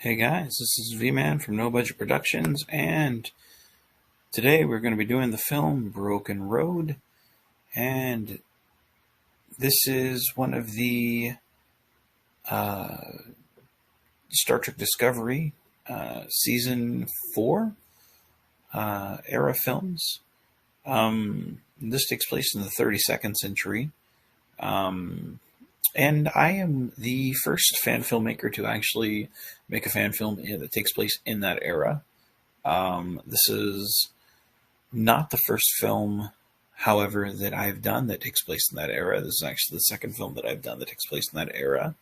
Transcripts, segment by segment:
Hey guys, this is V-Man from No Budget Productions, and today we're going to be doing the film Broken Road, and this is one of the uh, Star Trek Discovery Season 4 era films. This takes place in the 32nd century, um, and I am the first fan filmmaker to actually make a fan film that takes place in that era. This is not the first film, however, that I've done that takes place in that era. This is actually the second film that I've done that takes place in that era.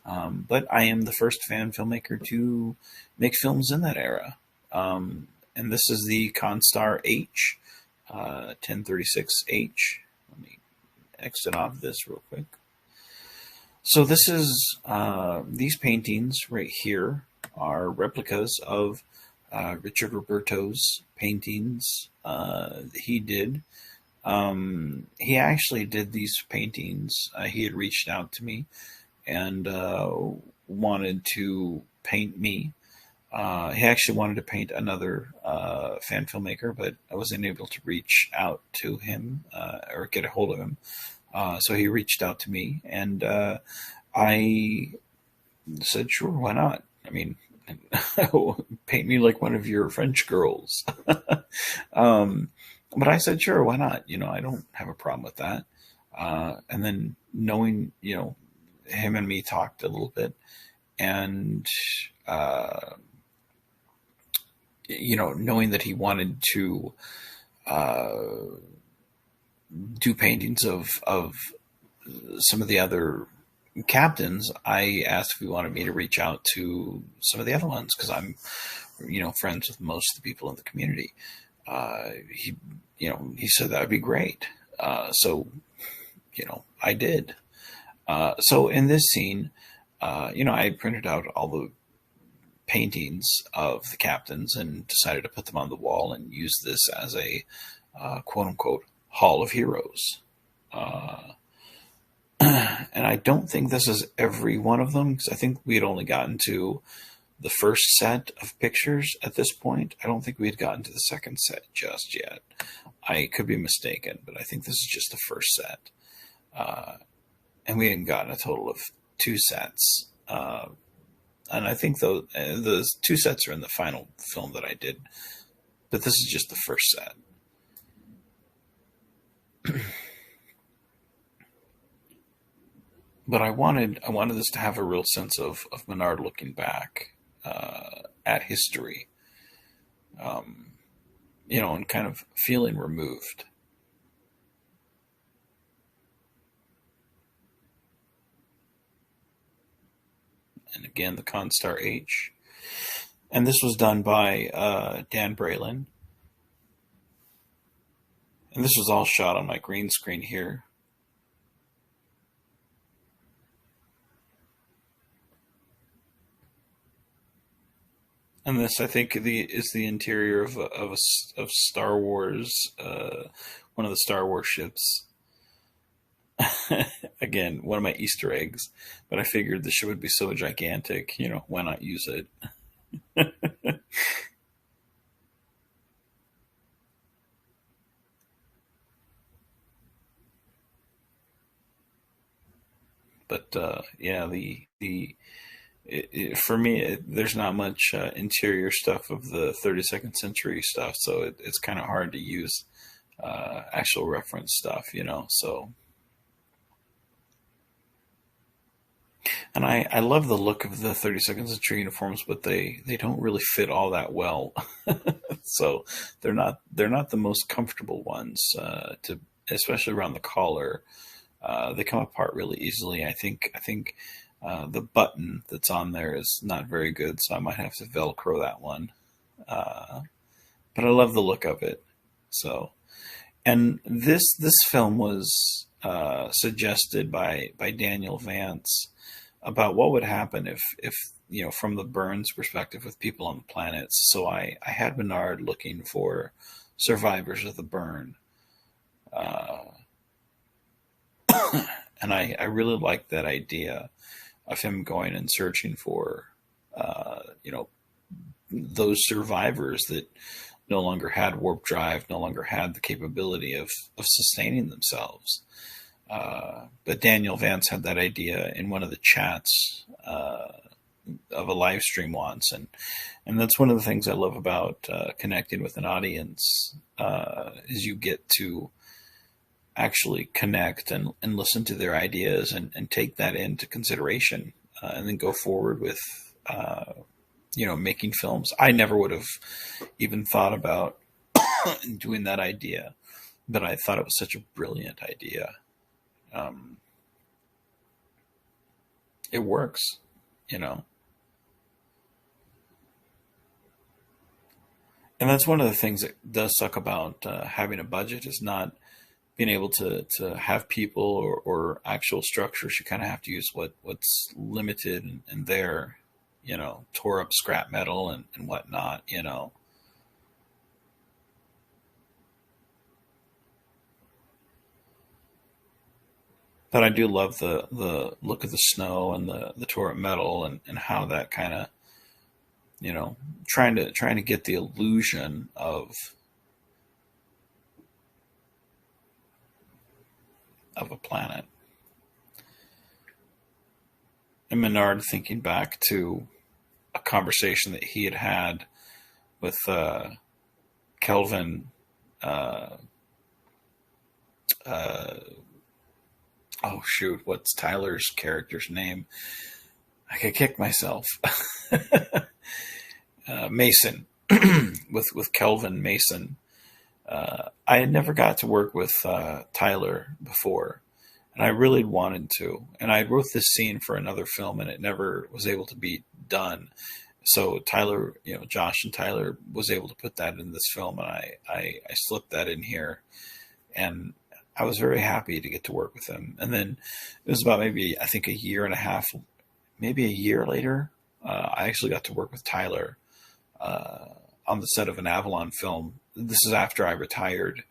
But I am the first fan filmmaker to make films in that era. And this is the Constar H, 1036H. Let me exit off this real quick. So this is these paintings right here are replicas of Richard Roberto's paintings he did. He actually did these paintings. He had reached out to me and wanted to paint me. He actually wanted to paint another fan filmmaker, but I wasn't able to reach out to him or get a hold of him. So he reached out to me, and I said, "Sure, why not? I mean, paint me like one of your French girls." But I said, "Sure, why not? I don't have a problem with that." And then knowing, him and me talked a little bit, and knowing that he wanted to do paintings of some of the other captains, I asked if he wanted me to reach out to some of the other ones because I'm, friends with most of the people in the community. He said that would be great. So, I did. So in this scene, I printed out all the paintings of the captains and decided to put them on the wall and use this as a quote unquote Hall of Heroes. And I don't think this is every one of them because I think we had only gotten to the first set of pictures at this point. I don't think we had gotten to the second set just yet. I could be mistaken, but I think this is just the first set. And we hadn't gotten a total of two sets. And I think the two sets are in the final film that I did, but this is just the first set. But I wanted this to have a real sense of Menard looking back at history, and kind of feeling removed. And again, the Constar H. And this was done by Dan Braylon. And this was all shot on my green screen here. And this, I think, is the interior of Star Wars, one of the Star Wars ships. Again, one of my Easter eggs. But I figured the ship would be so gigantic, why not use it? But yeah, for me, there's not much interior stuff of the 32nd century stuff, so it's kind of hard to use actual reference stuff, So, and I love the look of the 32nd century uniforms, but they don't really fit all that well. So they're not the most comfortable ones to, especially around the collar. They come apart really easily. I think the button that's on there is not very good, so I might have to Velcro that one. Uh, but I love the look of it. So, and this film was suggested by Daniel Vance about what would happen if from the Burns perspective with people on the planets. So I had Bernard looking for survivors of the burn. Uh, and I really liked that idea of him going and searching for, those survivors that no longer had warp drive, no longer had the capability of sustaining themselves. But Daniel Vance had that idea in one of the chats of a live stream once, and that's one of the things I love about connecting with an audience, is you get to actually connect and listen to their ideas and take that into consideration, and then go forward with making films. I never would have even thought about doing that idea, but I thought it was such a brilliant idea. It works, and that's one of the things that does suck about having a budget, is not being able to have people or actual structures. You kind of have to use what's limited and there, tore up scrap metal and whatnot, But I do love the look of the snow and the tore up metal and how that kind of, trying to get the illusion of a planet. And Menard, thinking back to a conversation that he had with Kelvin. Oh shoot, what's Tyler's character's name? I could kick myself. Mason, with Kelvin Mason. I had never got to work with Tyler before, and I really wanted to. And I wrote this scene for another film, and it never was able to be done. So Tyler, Josh and Tyler was able to put that in this film, and I slipped that in here, and I was very happy to get to work with him. And then it was about maybe, I think, a year and a half, maybe a year later, I actually got to work with Tyler on the set of an Avalon film. This is after I retired.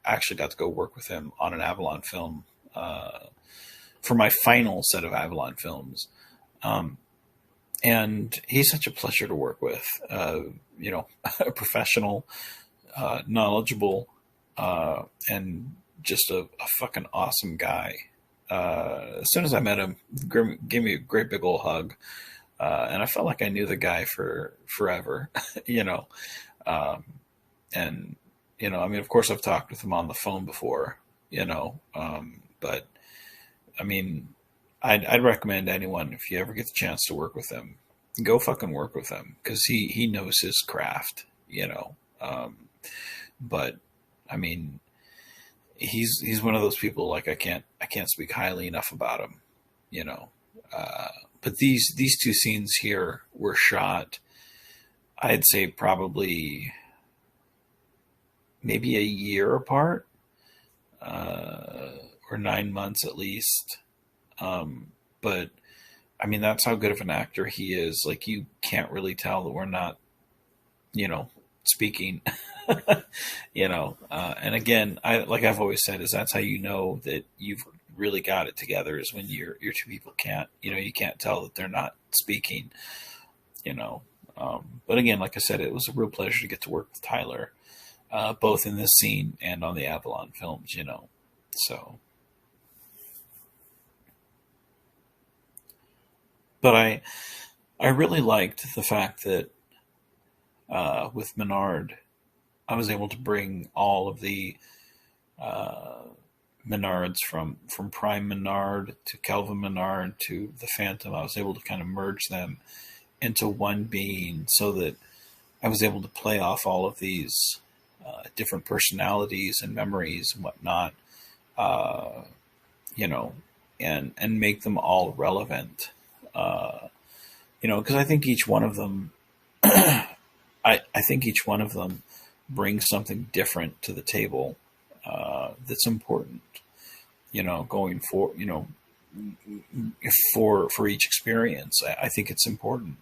Actually got to go work with him on an Avalon film for my final set of Avalon films. And he's such a pleasure to work with, a professional, knowledgeable, and just a fucking awesome guy. As soon as I met him, gave me a great big old hug. And I felt like I knew the guy for forever, and, of course I've talked with him on the phone before, but I mean, I'd recommend anyone, if you ever get the chance to work with him, go fucking work with him, because he knows his craft, but I mean, he's one of those people, like, I can't speak highly enough about him, but these two scenes here were shot, I'd say probably maybe a year apart, or 9 months at least. But I mean, that's how good of an actor he is. Like, you can't really tell that we're not, speaking, and again, like I've always said, is that's how you know that you've really got it together, is when your two people can't, you can't tell that they're not speaking, but again, like I said, it was a real pleasure to get to work with Tyler, both in this scene and on the Avalon films, so. But I really liked the fact that with Menard, I was able to bring all of the Menards from Prime Menard to Kelvin Menard to the Phantom. I was able to kind of merge them into one being, so that I was able to play off all of these different personalities and memories and whatnot, and make them all relevant. Because I think each one of them, I think each one of them brings something different to the table that's important. Going for each experience, I think it's important.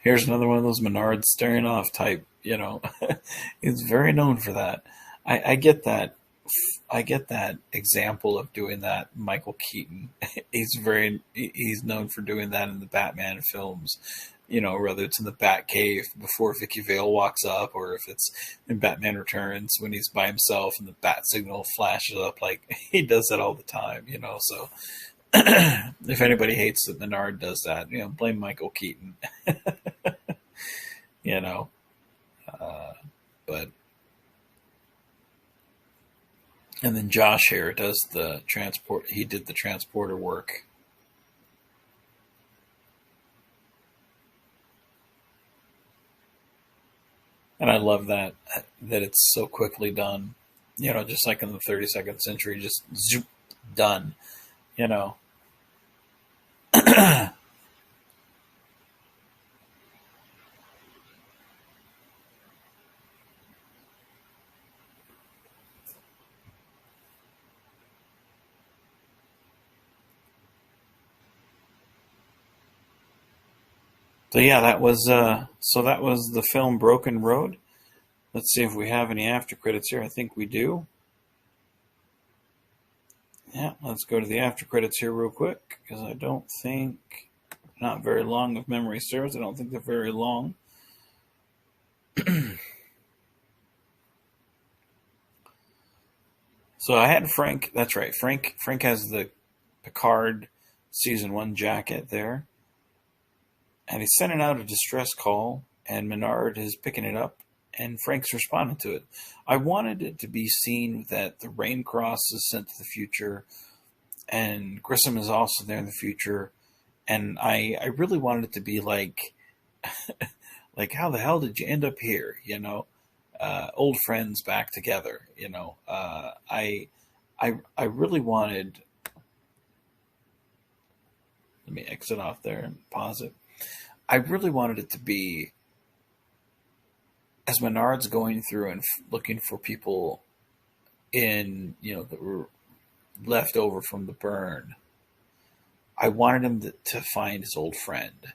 Here's another one of those Menard staring off type, He's very known for that. I get that. I get that example of doing that. Michael Keaton, he's known for doing that in the Batman films. Whether it's in the Batcave before Vicky Vale walks up, or if it's in Batman Returns when he's by himself and the bat signal flashes up. Like, he does that all the time. So if anybody hates that Menard does that, blame Michael Keaton. you know, but and then Josh here does the transport. He did the transporter work. And I love that it's so quickly done. Just like in the 32nd century, just zoop, done. So yeah, that was the film Broken Road. Let's see if we have any after credits here. I think we do. Yeah, let's go to the after credits here real quick, because I don't think, not very long if memory serves. I don't think they're very long. So I had Frank. That's right. Frank has the Picard season 1 jacket there. And he's sending out a distress call, and Menard is picking it up, and Frank's responding to it. I wanted it to be seen that the Rain Cross is sent to the future, and Grissom is also there in the future, and I really wanted it to be like, like, how the hell did you end up here? Old friends back together. I really wanted. Let me exit off there and pause it. I really wanted it to be, as Menard's going through and looking for people that were left over from the burn, I wanted him to find his old friend.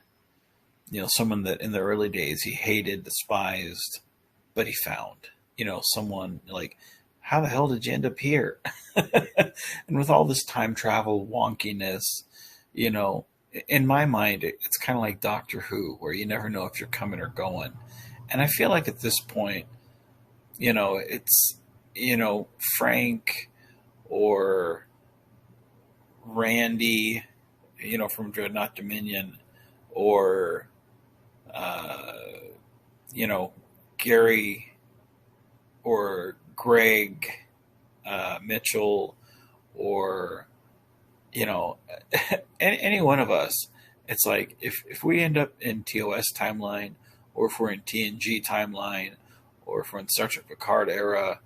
Someone that in the early days he hated, despised, but he found. Someone like, how the hell did you end up here? And with all this time travel wonkiness, in my mind, it's kind of like Doctor Who, where you never know if you're coming or going. And I feel like at this point, it's, Frank or Randy, from Dreadnought Dominion, or, Gary or Greg Mitchell, or any one of us. It's like, if we end up in TOS timeline, or if we're in TNG timeline, or if we're in Star Trek Picard era,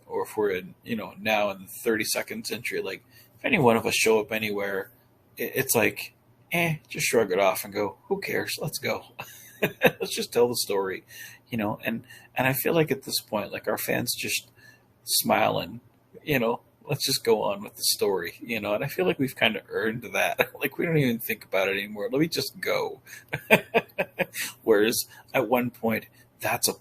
or if we're in now in the 32nd century, like, if any one of us show up anywhere, it's like, just shrug it off and go, who cares? Let's go. Let's just tell the story, and I feel like at this point, like, our fans just smiling, let's just go on with the story, and I feel like we've kind of earned that. Like, we don't even think about it anymore. Let me just go. Whereas at one point, that's a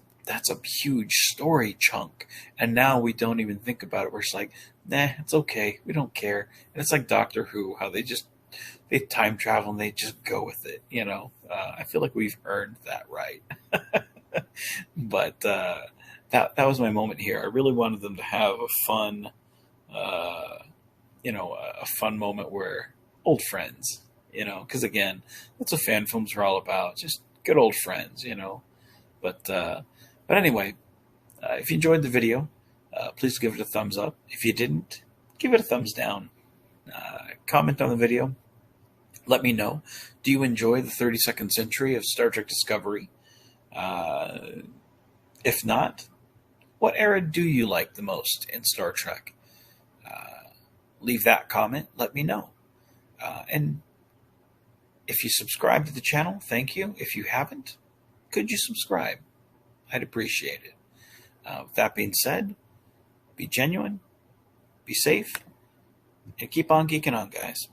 huge story chunk, and now we don't even think about it. We're just like, nah, it's okay. We don't care. And it's like Doctor Who, how they time travel and they just go with it. I feel like we've earned that right. But that was my moment here. I really wanted them to have a fun. A fun moment where old friends, because again, that's what fan films are all about. Just good old friends, But anyway, if you enjoyed the video, please give it a thumbs up. If you didn't, give it a thumbs down. Comment on the video. Let me know. Do you enjoy the 32nd century of Star Trek Discovery? If not, what era do you like the most in Star Trek? Leave that comment. Let me know. And if you subscribe to the channel, thank you. If you haven't, could you subscribe? I'd appreciate it. With that being said, be genuine, be safe, and keep on geeking on, guys.